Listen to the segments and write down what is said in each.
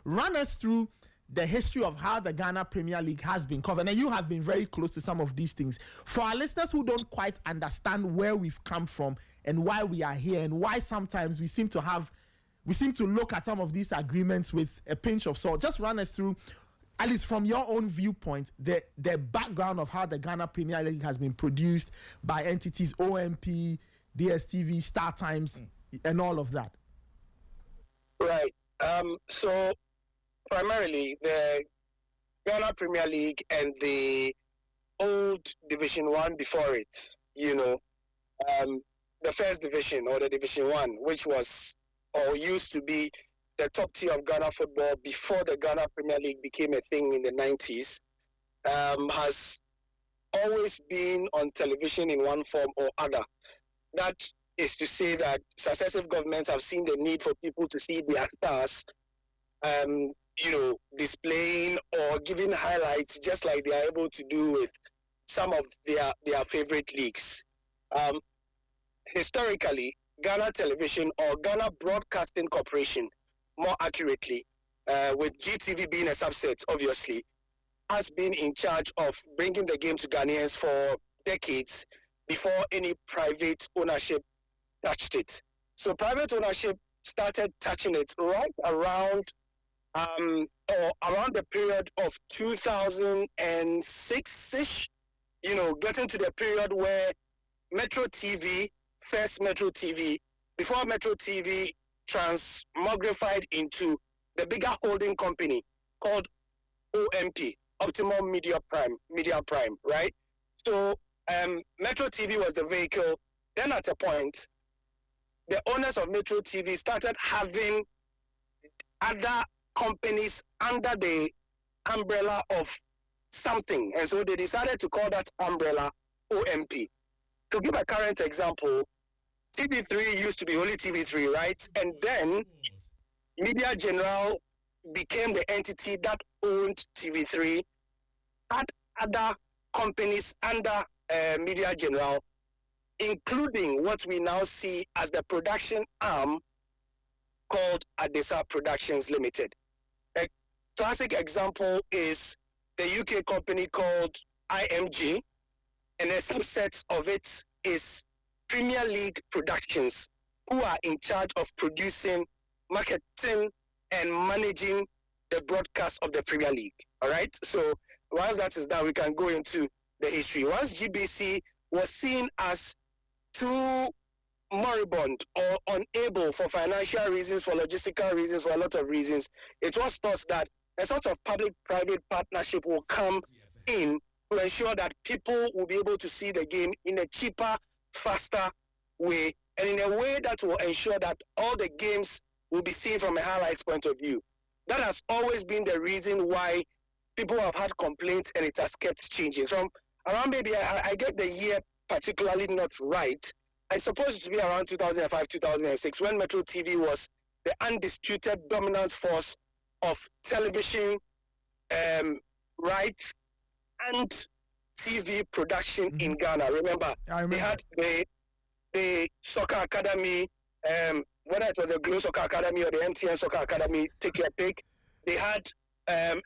run us through the history of how the Ghana Premier League has been covered. And you have been very close to some of these things. For our listeners who don't quite understand where we've come from and why we are here and why sometimes we seem to look at some of these agreements with a pinch of salt, just run us through, at least from your own viewpoint, the background of how the Ghana Premier League has been produced by entities, OMP, DSTV, Star Times, and all of that. Right. So primarily the Ghana Premier League and the old Division 1 before it, the first division or the Division 1, which was or used to be the top tier of Ghana football before the Ghana Premier League became a thing in the 90s, has always been on television in one form or other. That is to say that successive governments have seen the need for people to see their stars displaying or giving highlights, just like they are able to do with some of their favorite leagues. Historically, Ghana Television or Ghana Broadcasting Corporation, more accurately, with GTV being a subset, obviously, has been in charge of bringing the game to Ghanaians for decades before any private ownership touched it. So private ownership started touching it right around the period of 2006-ish, getting to the period where first Metro TV, before Metro TV transmogrified into the bigger holding company called OMP, Optimum Media Prime, right? So Metro TV was the vehicle. Then at a point, the owners of Metro TV started having other companies under the umbrella of something. And so they decided to call that umbrella OMP. To give a current example, TV3 used to be only TV3, right? And then Media General became the entity that owned TV3, had other companies under Media General, including what we now see as the production arm called Adesa Productions Limited. A classic example is the UK company called IMG, and a subset of it is Premier League Productions, who are in charge of producing, marketing, and managing the broadcast of the Premier League. All right? So once that is done, we can go into the history. Once GBC was seen as too moribund or unable for financial reasons, for logistical reasons, for a lot of reasons, it was thought that a sort of public-private partnership will come in to ensure that people will be able to see the game in a cheaper, faster way, and in a way that will ensure that all the games will be seen from a highlights point of view. That has always been the reason why people have had complaints, and it has kept changing. From around maybe, I get the year particularly not right, I suppose it to be around 2005, 2006, when Metro TV was the undisputed dominant force of television rights and TV production in Ghana. Remember, they had the Soccer Academy, whether it was the Glow Soccer Academy or the MTN Soccer Academy, take your pick. They had an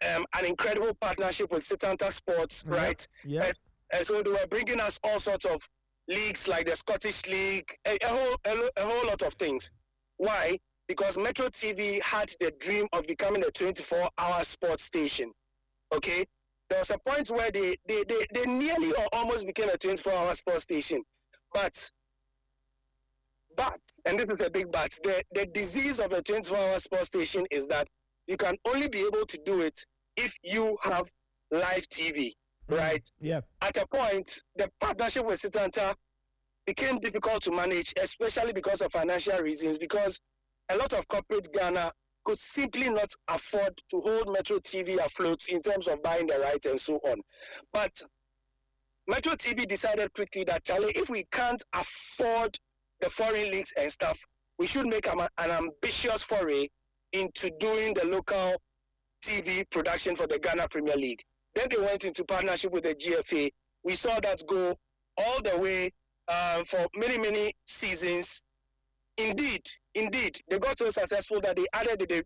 incredible partnership with Setanta Sports, right? Yeah. And so they were bringing us all sorts of leagues like the Scottish League, a whole lot of things. Why? Because Metro TV had the dream of becoming a 24-hour sports station. Okay? There was a point where they nearly or almost became a 24-hour sports station. But, and this is a big but, the disease of a 24-hour sports station is that you can only be able to do it if you have live TV, right? Yeah. At a point, the partnership with Setanta became difficult to manage, especially because of financial reasons, because a lot of corporate Ghana could simply not afford to hold Metro TV afloat in terms of buying the rights and so on. But Metro TV decided quickly that, Charlie, if we can't afford the foreign leagues and stuff, we should make an ambitious foray into doing the local TV production for the Ghana Premier League. Then they went into partnership with the GFA. We saw that go all the way for many, many seasons Indeed, they got so successful that they added the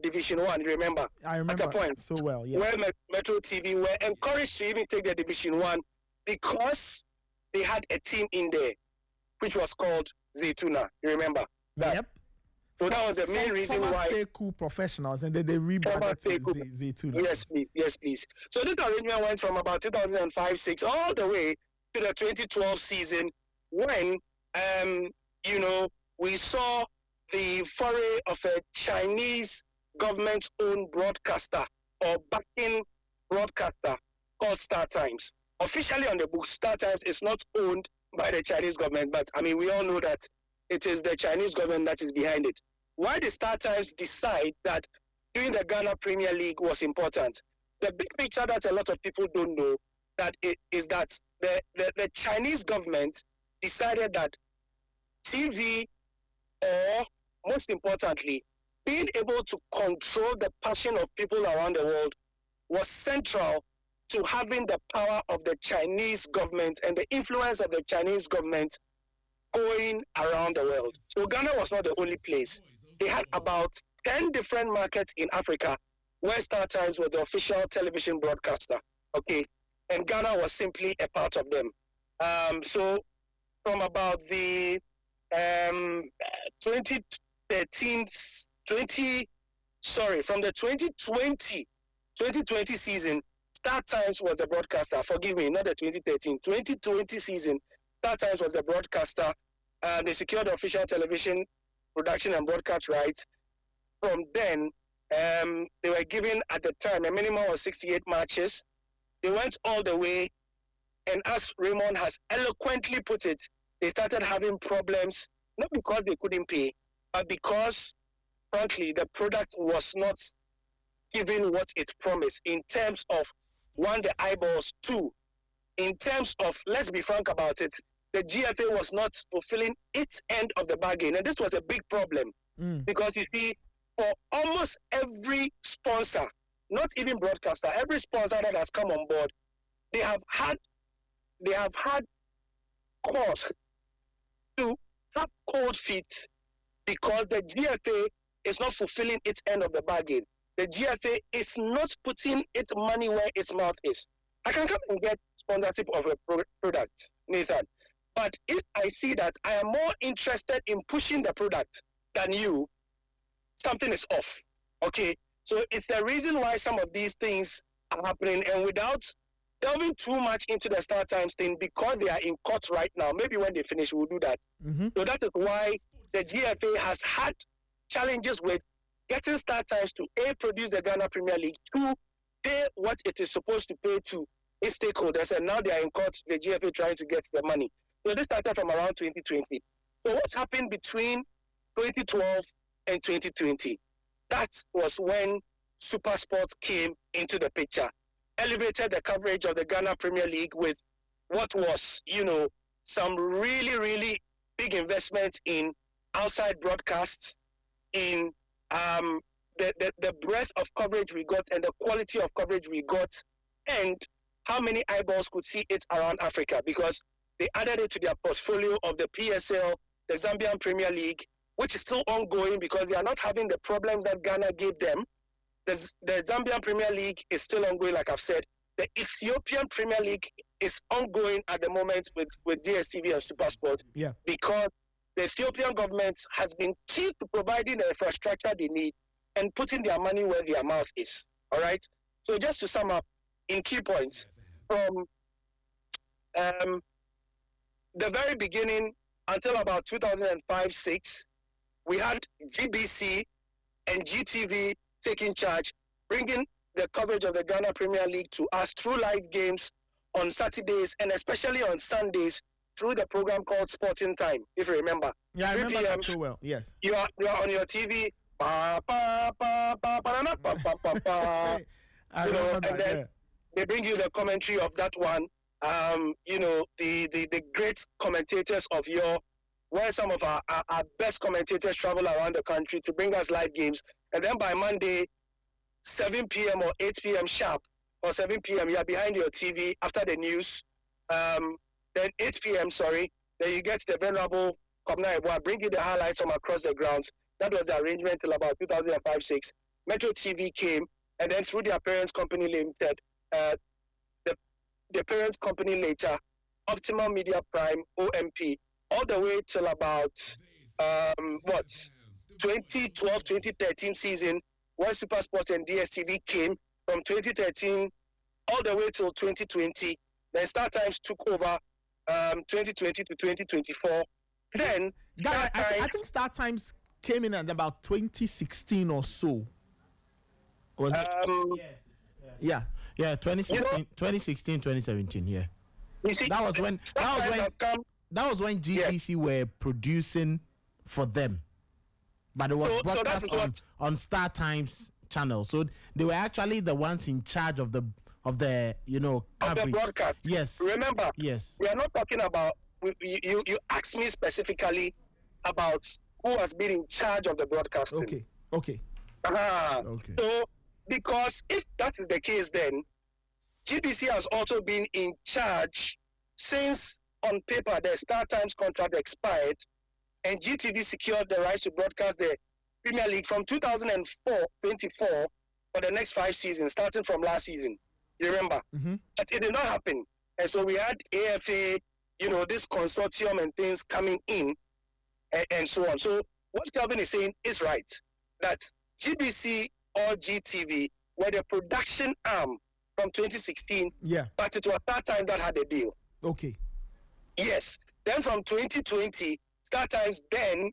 Division 1, remember? I remember at a point so well, yeah. where Metro TV were encouraged to even take the Division 1 because they had a team in there, which was called Zaytuna, you remember? That? Yep. So that was the main reason why. Stay Cool Professionals, and then they rebranded to Zaytuna. Yes, please. So this arrangement went from about 2005-06 all the way to the 2012 season when, we saw the foray of a Chinese government-owned broadcaster or backing broadcaster called Star Times. Officially on the book, Star Times is not owned by the Chinese government, but I mean, we all know that it is the Chinese government that is behind it. Why did Star Times decide that doing the Ghana Premier League was important? The big picture that a lot of people don't know is that the Chinese government decided that TV, or most importantly, being able to control the passion of people around the world was central to having the power of the Chinese government and the influence of the Chinese government going around the world. So Ghana was not the only place. They had about 10 different markets in Africa where Star Times were the official television broadcaster, okay? And Ghana was simply a part of them. So from about the from the 2020 season, Star Times was the broadcaster. Forgive me, not the 2020 season. Star Times was the broadcaster. They secured the official television production and broadcast rights. From then, they were given at the time a minimum of 68 matches. They went all the way, and as Raymond has eloquently put it, they started having problems, not because they couldn't pay, but because, frankly, the product was not giving what it promised in terms of, one, the eyeballs, two, in terms of, let's be frank about it, the GFA was not fulfilling its end of the bargain. And this was a big problem because, you see, for almost every sponsor, not even broadcaster, every sponsor that has come on board, they have had cause to have cold feet because the GFA is not fulfilling its end of the bargain. The GFA is not putting its money where its mouth is. I can come and get sponsorship of a product, Nathan. But if I see that I am more interested in pushing the product than you, something is off. Okay? So it's the reason why some of these things are happening. And without delving too much into the Star Times thing, because they are in court right now, maybe when they finish, we'll do that. So that is why the GFA has had challenges with getting Star Times to A, produce the Ghana Premier League, 2, pay what it is supposed to pay to its stakeholders, and now they are in court, the GFA trying to get the money. So this started from around 2020. So what's happened between 2012 and 2020? That was when Super Sports came into the picture, elevated the coverage of the Ghana Premier League with what was, some really, really big investments in outside broadcasts, in the breadth of coverage we got and the quality of coverage we got, and how many eyeballs could see it around Africa, because they added it to their portfolio of the PSL, the Zambian Premier League, which is still ongoing because they are not having the problems that Ghana gave them. The Zambian Premier League is still ongoing, like I've said. The Ethiopian Premier League is ongoing at the moment with DSTV and SuperSport, because the Ethiopian government has been key to providing the infrastructure they need and putting their money where their mouth is. All right? So just to sum up in key points, from the very beginning until about 2005-06, we had GBC and GTV taking charge, bringing the coverage of the Ghana Premier League to us through live games on Saturdays and especially on Sundays through the program called Sporting Time, if you remember. Yeah, I remember that so well, yes. You are on your TV, and then they bring you the commentary of that one. The great commentators of where some of our best commentators travel around the country to bring us live games. And then by Monday, 7 p.m. or 8 p.m. sharp, or 7 p.m., you are behind your TV after the news. Then 8 p.m., then you get the venerable I'll bring you the highlights from across the grounds. That was the arrangement till about 2005-6. Metro TV came, and then through their parents' company limited, the parents' company later, Optimum Media Prime, OMP, all the way till about 2012, 2013 season, when Super Sports and DSTV came from 2013 all the way till 2020. Then Star Times took over 2020 to 2024. Then I think Star Times came in at about 2016 or so. Was yeah, 2016, 2017, yeah. You see, That was when GBC were producing for them, but it was broadcast on Star Times channel. So they were actually the ones in charge of the coverage. Of the broadcast. Yes. Remember. Yes. We are not talking about. You asked me specifically about who has been in charge of the broadcasting. Okay. Okay. So, because if that is the case, then GBC has also been in charge since on paper the Star Times contract expired and GTV secured the rights to broadcast the Premier League from 2024 for the next 5 seasons, starting from last season. You remember? Mm-hmm. But it did not happen. And so we had AFA, this consortium and things coming in and so on. So what Calvin is saying is right, that GBC or GTV were the production arm from 2016, but it was that time that had a deal. Okay. Yes. Then from 2020, Star Times then,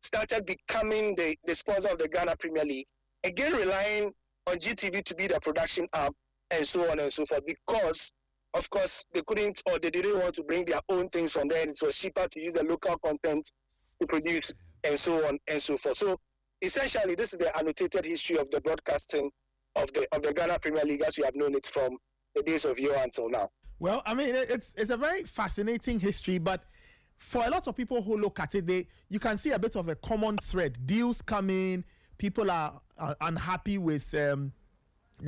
started becoming the sponsor of the Ghana Premier League, again relying on GTV to be the production arm and so on and so forth, because, of course, they couldn't or they didn't want to bring their own things from there, and it was cheaper to use the local content to produce and so on and so forth. So essentially, this is the annotated history of the broadcasting of the Ghana Premier League as we have known it from the days of yore until now. Well, I mean, it's a very fascinating history, but for a lot of people who look at it, you can see a bit of a common thread. Deals come in, people are unhappy with the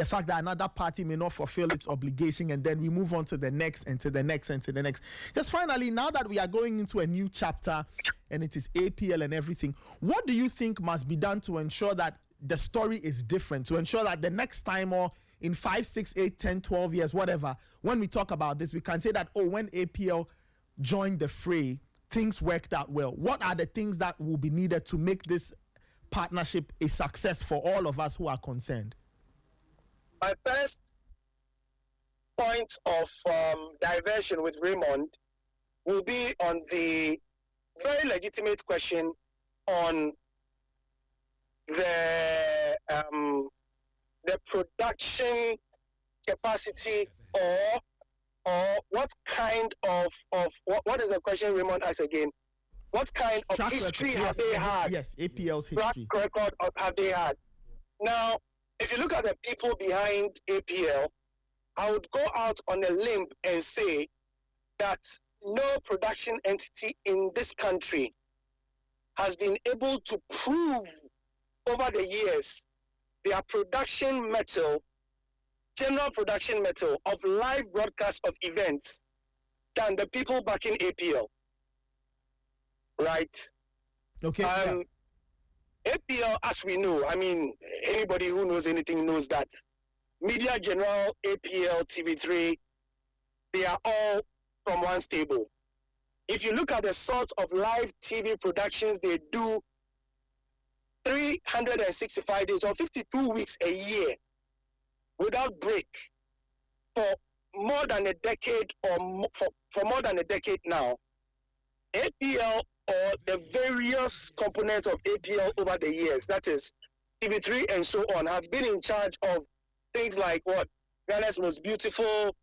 fact that another party may not fulfill its obligation, and then we move on to the next and to the next and to the next. Just finally, now that we are going into a new chapter and it is APL and everything, what do you think must be done to ensure that the story is different, to ensure that the next time or in 5, 6, 8, 10, 12 years, whatever, when we talk about this, we can say that, when APL joined the fray, things worked out well. What are the things that will be needed to make this partnership a success for all of us who are concerned? My first point of diversion with Raymond will be on the very legitimate question on the production capacity or what kind of what is the question Raymond asked again? What kind of Track history record, have they had? Yes, APL's Track history. record have they had? Now, if you look at the people behind APL, I would go out on a limb and say that no production entity in this country has been able to prove over the years their production metal, general production metal of live broadcast of events than the people backing APL. Right? Okay. APL, as we know, I mean, anybody who knows anything knows that Media General, APL, TV3, they are all from one stable. If you look at the sort of live TV productions they do 365 days or 52 weeks a year without break for more than a decade or for more than a decade now, APL or the various components of APL over the years, that is TV3 and so on, have been in charge of things like what Ghana's most beautiful,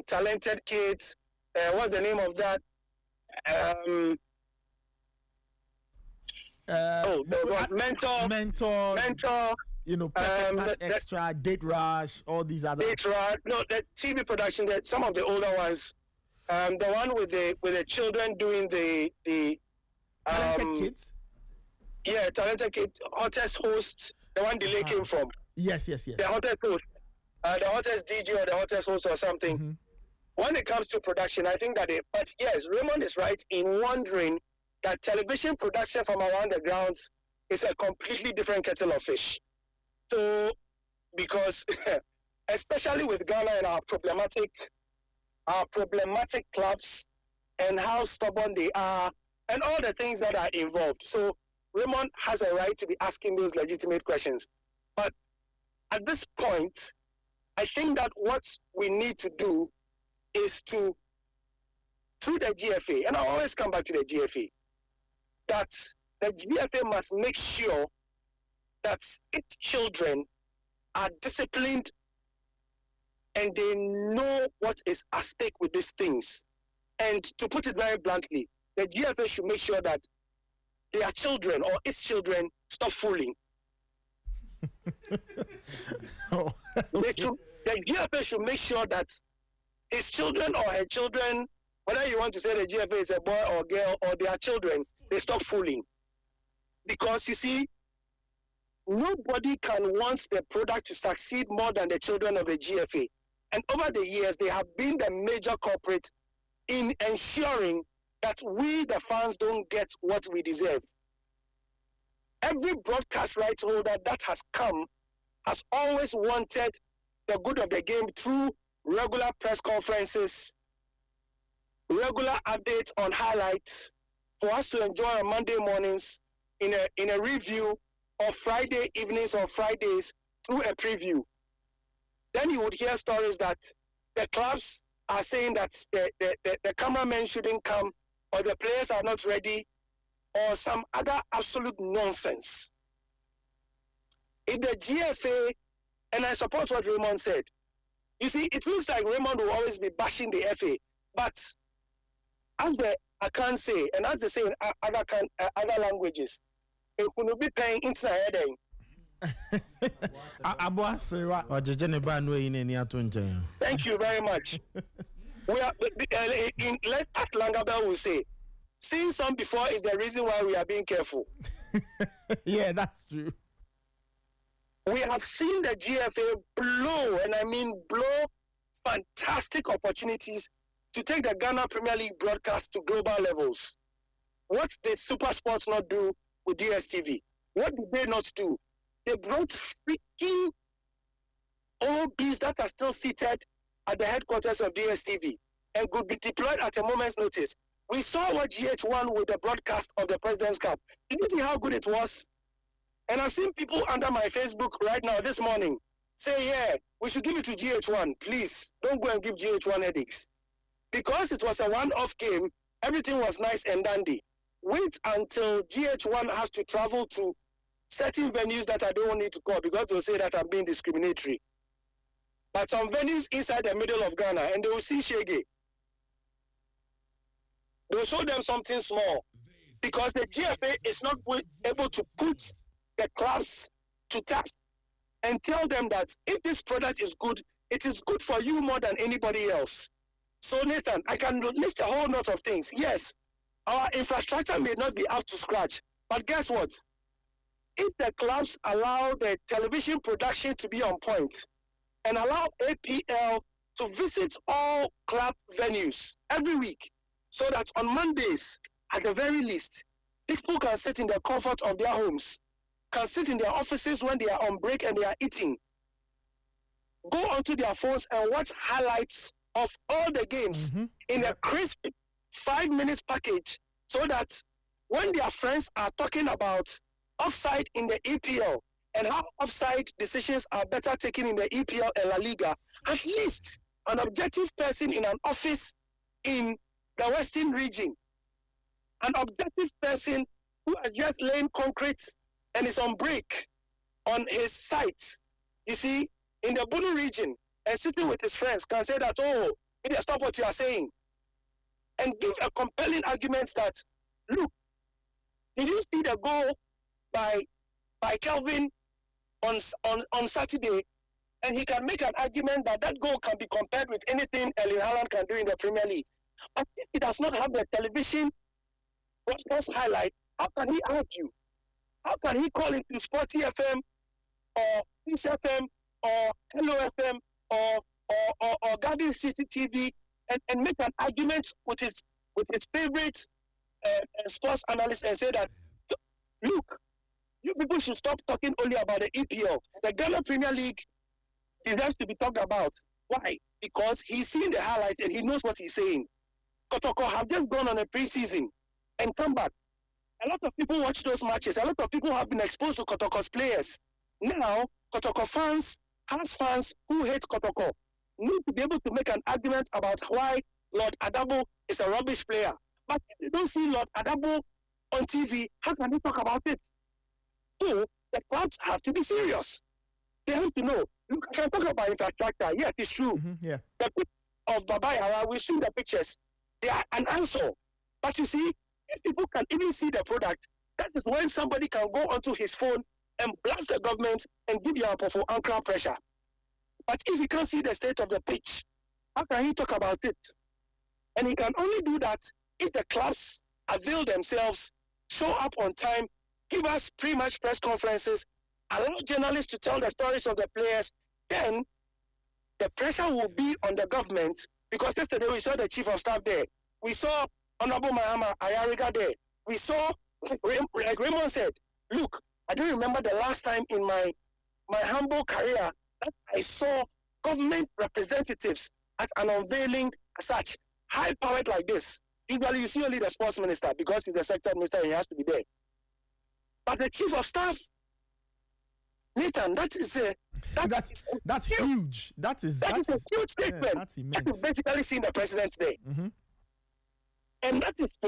talented kids. What's the name of that? Mentor. Perfect Match Extra, Date Rush, all these other. Date Rush. No, the TV production. That some of the older ones. The one with the children doing the Talented Kids. Yeah, Talented Kids. Hottest host. The one Delay came from. Yes. The hottest host. The hottest DJ or the hottest host or something. Mm-hmm. when it comes to production, I think that but yes, Raymond is right in wondering that television production from around the grounds is a completely different kettle of fish. So, because especially with Ghana and our problematic clubs and how stubborn they are and all the things that are involved. So Raymond has a right to be asking those legitimate questions. But at this point, I think that what we need to do is to, through the GFA, and I always come back to the GFA, that the GFA must make sure that its children are disciplined and they know what is at stake with these things. And to put it very bluntly, the GFA should make sure that their children or its children stop fooling. The GFA should make sure that his children or her children, whether you want to say the GFA is a boy or girl or their children, they stop fooling. Because you see, nobody can want the product to succeed more than the children of the GFA. And over the years, they have been the major culprit in ensuring that we, the fans, don't get what we deserve. Every broadcast rights holder that has come has always wanted the good of the game through regular press conferences, regular updates on highlights, for us to enjoy on Monday mornings in a review, or Friday evenings or Fridays through a preview. Then you would hear stories that the clubs are saying that the cameramen shouldn't come, or the players are not ready, or some other absolute nonsense. If the GFA, and I support what Raymond said, you see, it looks like Raymond will always be bashing the FA, but as I can't say, and as they say in other languages, it will be paying into the heading. Thank you very much. We are let Langabel will say, seeing some before is the reason why we are being careful. Yeah, that's true. We have seen the GFA blow, and I mean blow, fantastic opportunities to take the Ghana Premier League broadcast to global levels. What did Super Sports not do with DSTV? What did they not do? They brought freaking OBs that are still seated at the headquarters of DSTV and could be deployed at a moment's notice. We saw what GH1 with the broadcast of the President's Cup. Did you see how good it was? And I've seen people under my Facebook right now this morning say, yeah, we should give it to GH1. Please, don't go and give GH1 headaches. Because it was a one-off game, everything was nice and dandy. Wait until GH1 has to travel to certain venues that I don't need to call because they'll say that I'm being discriminatory. But some venues inside the middle of Ghana, and they will see Shege. They'll show them something small because the GFA is not able to put the clubs to task and tell them that if this product is good, it is good for you more than anybody else. So Nathan, I can list a whole lot of things. Yes, our infrastructure may not be up to scratch, but guess what? If the clubs allow the television production to be on point and allow APL to visit all club venues every week, so that on Mondays, at the very least, people can sit in the comfort of their homes, can sit in their offices when they are on break and they are eating, go onto their phones and watch highlights of all the games in a crisp 5 minutes package, so that when their friends are talking about offside in the EPL and how offside decisions are better taken in the EPL and La Liga, at least an objective person in an office in the Western region, an objective person who has just laid concrete and is on break on his site, you see, in the Bunu region, and sitting with his friends can say that, oh, stop what you are saying, and give a compelling argument that, look, did you see the goal by Kelvin on Saturday? And he can make an argument that that goal can be compared with anything Erling Haaland can do in the Premier League. But if he does not have the television broadcast highlight, how can he argue? How can he call into Sporty FM or Peace FM or Hello FM or Garden City TV and make an argument with his favorite sports analyst and say that, look, you people should stop talking only about the EPL. The Ghana Premier League deserves to be talked about. Why? Because he's seen the highlights and he knows what he's saying. Kotoko have just gone on a preseason and come back. A lot of people watch those matches. A lot of people have been exposed to Kotoko's players. Now, Kotoko fans, Hearts fans who hate Kotoko, need to be able to make an argument about why Lord Adabo is a rubbish player. But if they don't see Lord Adabo on TV, how can they talk about it? So, the clubs have to be serious. They have to know. Look, I can talk about infrastructure. Yes, it's true. Yeah. The picture of Baba Yara, we've seen the pictures. They are an answer. But you see, if people can even see the product, that is when somebody can go onto his phone and blast the government and give you a for anchor pressure. But if he can't see the state of the pitch, how can he talk about it? And he can only do that if the clubs avail themselves, show up on time, give us pre-match press conferences, allow journalists to tell the stories of the players. Then the pressure will be on the government, because yesterday we saw the chief of staff there. We saw Honorable Mahama Ayariga there. We saw, like Raymond said, look, I don't remember the last time in my humble career that I saw government representatives at an unveiling as such, high-powered like this. Usually you see only the sports minister, because he's the sector minister, he has to be there. But the chief of staff, Nathan, that's huge. That is a huge statement. Yeah, that's immense. That is basically seeing the president there. Mm-hmm. And that is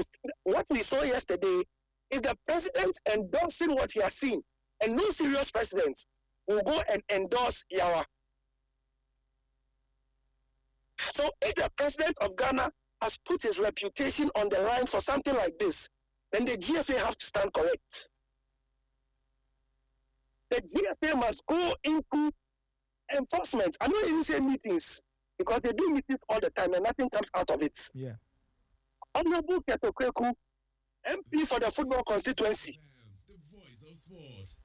what we saw yesterday, is the president endorsing what he has seen. And no serious president will go and endorse Yawa. So if the president of Ghana has put his reputation on the line for something like this, then the GFA have to stand correct. The GFA must go into enforcement. I don't even say meetings, because they do meetings all the time and nothing comes out of it. Yeah. Honorable Ketokweku, MP for the football constituency. The voice of sport.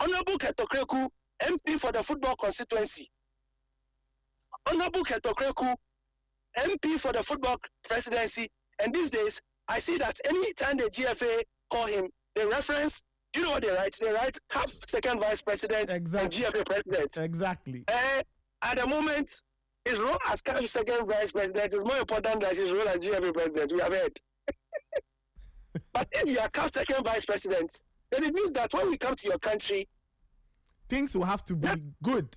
Honorable Ketokweku, MP for the football constituency. Honorable Ketokweku, MP for the football presidency. And these days, I see that any time the GFA call him, they reference, you know what they write? They write CAF second vice president and GFA president. Exactly. At the moment, his role as CAF second vice president is more important than his role as GFA president. We have heard. But if you are CAF second vice president, then it means that when we come to your country, things will have to be good.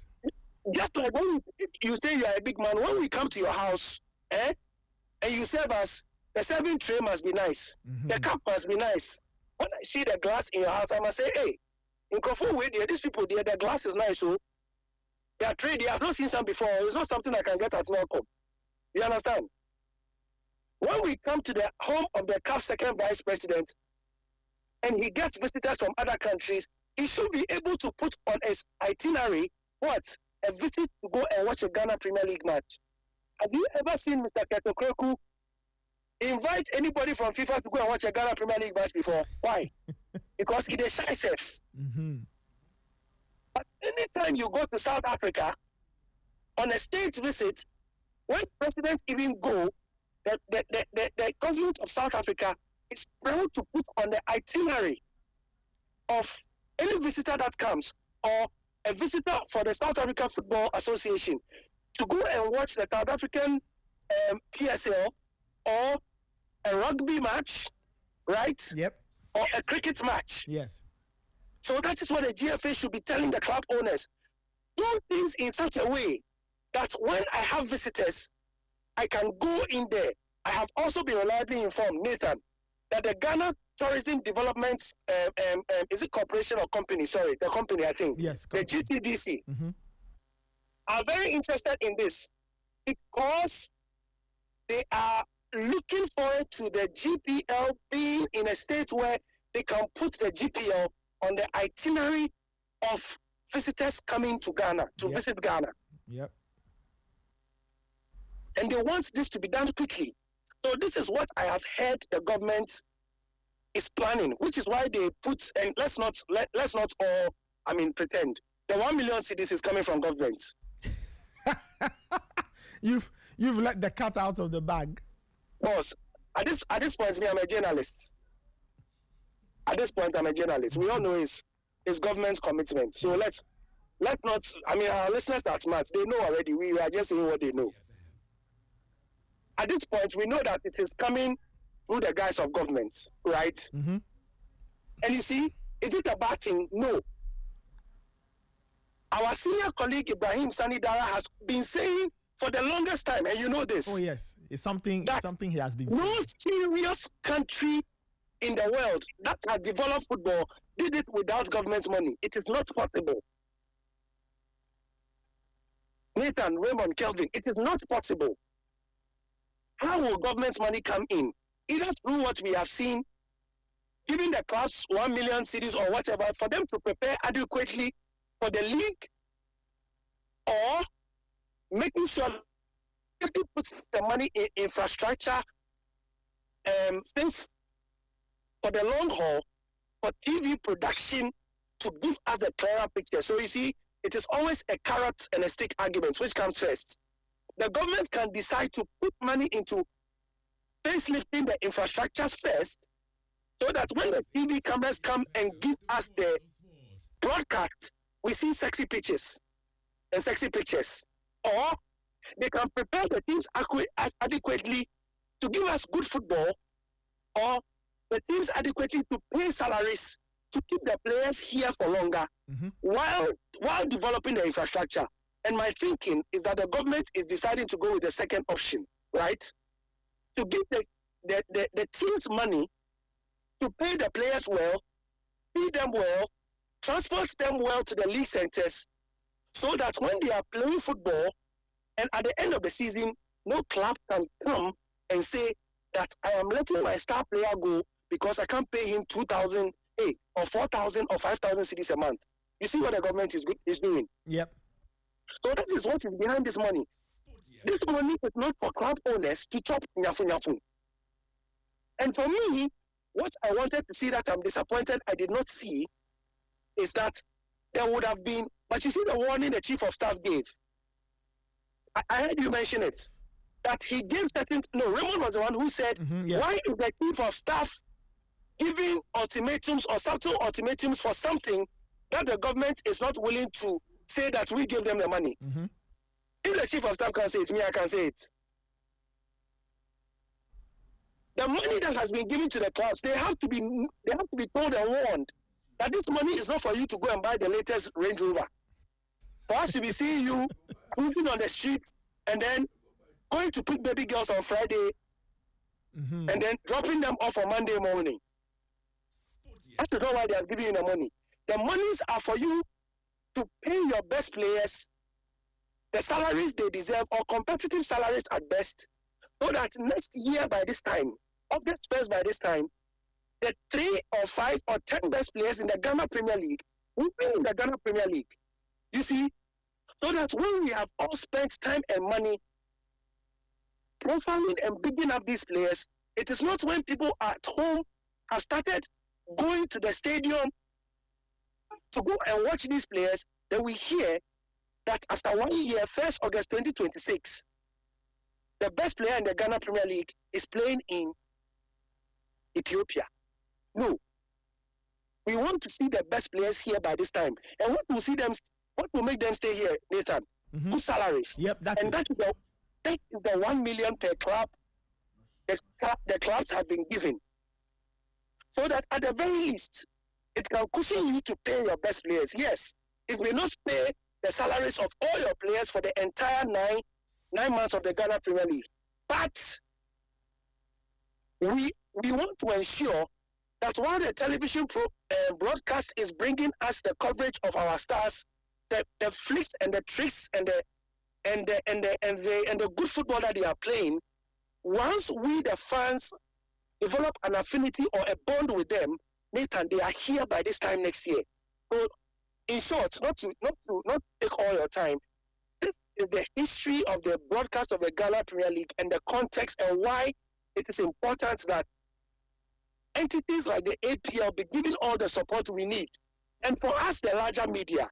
Just like when you say you are a big man, when we come to your house, and you serve us, the serving tray must be nice. Mm-hmm. The cup must be nice. When I see the glass in your house, I must say, hey, in Crawford way, these people there, the glass is nice, so they are trade. They have not seen some before. It's not something I can get at Malcolm. You understand? When we come to the home of the CAF second vice president, and he gets visitors from other countries, he should be able to put on his itinerary what? A visit to go and watch a Ghana Premier League match. Have you ever seen Mr. Ketokweku invite anybody from FIFA to go and watch a Ghana Premier League match before? Why? Because it is shy self. Mm-hmm. But anytime you go to South Africa on a state visit, when presidents even go, the government of South Africa is proud to put on the itinerary of any visitor that comes, or a visitor for the South African Football Association, to go and watch the South African PSL or a rugby match, right? Yep. Or a cricket match. Yes. So that is what the GFA should be telling the club owners. Do things in such a way that when I have visitors, I can go in there. I have also been reliably informed, Nathan, that the Ghana Tourism Development, is it corporation or company? Sorry, the company, I think. Yes. The GTDC. Mm-hmm. Are very interested in this because they are looking forward to the GPL being in a state where they can put the GPL on the itinerary of visitors coming to Ghana, to visit Ghana. Yep. And they want this to be done quickly. So this is what I have heard the government is planning, which is why they put, and let's not all, pretend. The 1 million cedis is coming from government. You've let the cat out of the bag. Boss, at this point, me, I'm a journalist. At this point, I'm a journalist. We all know it's government's commitment. So let's not. I mean, our listeners are smart. They know already. We are just saying what they know. At this point, we know that it is coming through the guise of government, right? Mm-hmm. And you see, is it a bad thing? No. Our senior colleague Ibrahim Sanidara has been saying for the longest time, and you know this. Oh yes, it's something he has been No saying. serious country in the world that has developed football did it without government's money. It is not possible. Nathan, Raymond, Kelvin, it is not possible. How will government's money come in? Either through what we have seen, giving the clubs 1 million cedis or whatever for them to prepare adequately for the league, or making sure if they put the money in infrastructure, things for the long haul, for TV production to give us a clearer picture. So you see, it is always a carrot and a stick argument. Which comes first? The government can decide to put money into facelifting the infrastructures first, so that when the TV cameras come and give us the broadcast, we see sexy pitches and sexy pictures. Or they can prepare the teams adequately to give us good football, or the teams adequately to pay salaries to keep the players here for longer, while developing the infrastructure. And my thinking is that the government is deciding to go with the second option, right? To give the teams money to pay the players well, feed them well, transport them well to the league centers, so that when they are playing football and at the end of the season, no club can come and say that I am letting my star player go because I can't pay him 2,000 or 4,000 or 5,000 cedis a month. You see what the government is doing? Yep. So that is what is behind this money. This money is not for club owners to chop nyafu nyafu. And for me, what I wanted to see that I'm disappointed I did not see is that there would have been, but you see the warning the chief of staff gave. I heard you mention it. That he gave Raymond was the one who said, why is the chief of staff giving ultimatums or subtle ultimatums for something that the government is not willing to say that we give them the money? If the chief of staff can say it, me, I can say it. The money that has been given to the clubs, they have to be told and warned that this money is not for you to go and buy the latest Range Rover. For us to be seeing you cruising on the streets and then going to pick baby girls on Friday and then dropping them off on Monday morning. That's not why they are giving you the money. The monies are for you to pay your best players the salaries they deserve, or competitive salaries at best, so that next year by this time, August 1st by this time, the 3 or 5 or 10 best players in the Ghana Premier League will be in the Ghana Premier League. You see? So that when we have all spent time and money profiling and bigging up these players, it is not when people at home have started going to the stadium to go and watch these players that we hear that after 1 year, 1st August 2026, the best player in the Ghana Premier League is playing in Ethiopia. No. We want to see the best players here by this time. And what will make them stay here, Nathan? Good salaries. Yep, that is the 1 million per club the clubs have been given. So that at the very least, it can cushion you to pay your best players. Yes, it may not pay the salaries of all your players for the entire nine months of the Ghana Premier League. But we want to ensure that while the television broadcast is bringing us the coverage of our stars, the flicks and the tricks and the good football that they are playing, once we the fans develop an affinity or a bond with them, Nathan, they are here by this time next year. So, in short, not take all your time, this is the history of the broadcast of the Ghana Premier League and the context and why it is important that entities like the APL be given all the support we need. And for us, the larger media,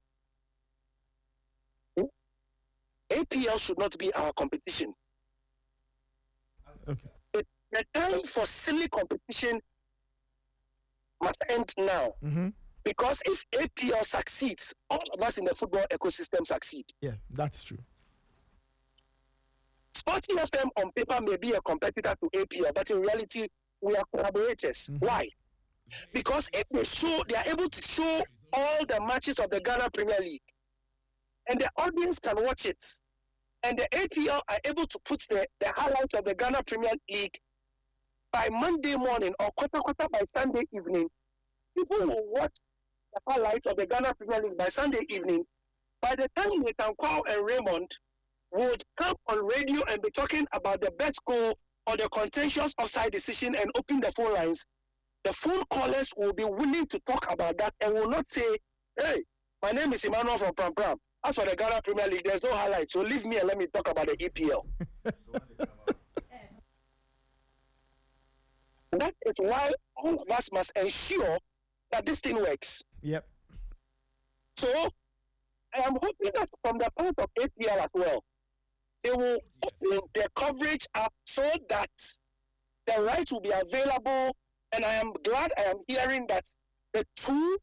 APL APL should not be our competition. Okay. The time for silly competition must end now. Mm-hmm. Because if APL succeeds, all of us in the football ecosystem succeed. Yeah, that's true. Sporting FM on paper may be a competitor to APL, but in reality, we are collaborators. Mm-hmm. Why? Because if they are able to show all the matches of the Ghana Premier League, and the audience can watch it, and the APL are able to put the highlights of the Ghana Premier League by Monday morning or quarter by Sunday evening, people will watch the highlights of the Ghana Premier League by Sunday evening. By the time Nathan Kwao and Raymond would come on radio and be talking about the best goal or the contentious offside decision and open the phone lines, the phone callers will be willing to talk about that and will not say, hey, my name is Emmanuel from Pram Pram. As for the Ghana Premier League, there's no highlight, so leave me and let me talk about the EPL. That is why all of us must ensure that this thing works. Yep. So I am hoping that from the point of APL as well, they will open their coverage up so that the rights will be available. And I am glad I am hearing that the two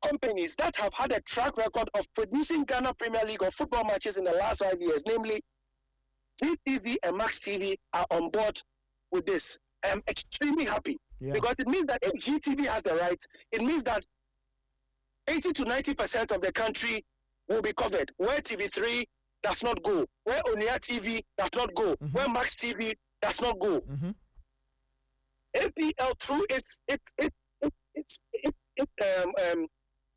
companies that have had a track record of producing Ghana Premier League or football matches in the last 5 years, namely GTV and Max TV, are on board with this. I am extremely happy because it means that if GTV has the rights, it means that 80 to 90% of the country will be covered. Where TV3 does not go, where Onia TV does not go, where Max TV does not go. APL through its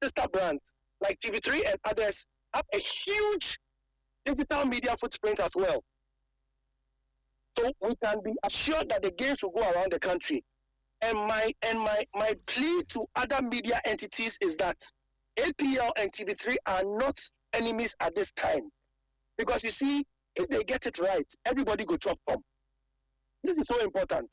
sister brands like TV3 and others have a huge digital media footprint as well. So we can be assured that the games will go around the country. And my plea to other media entities is that APL and TV3 are not enemies at this time. Because you see, if they get it right, everybody go chop them. This is so important.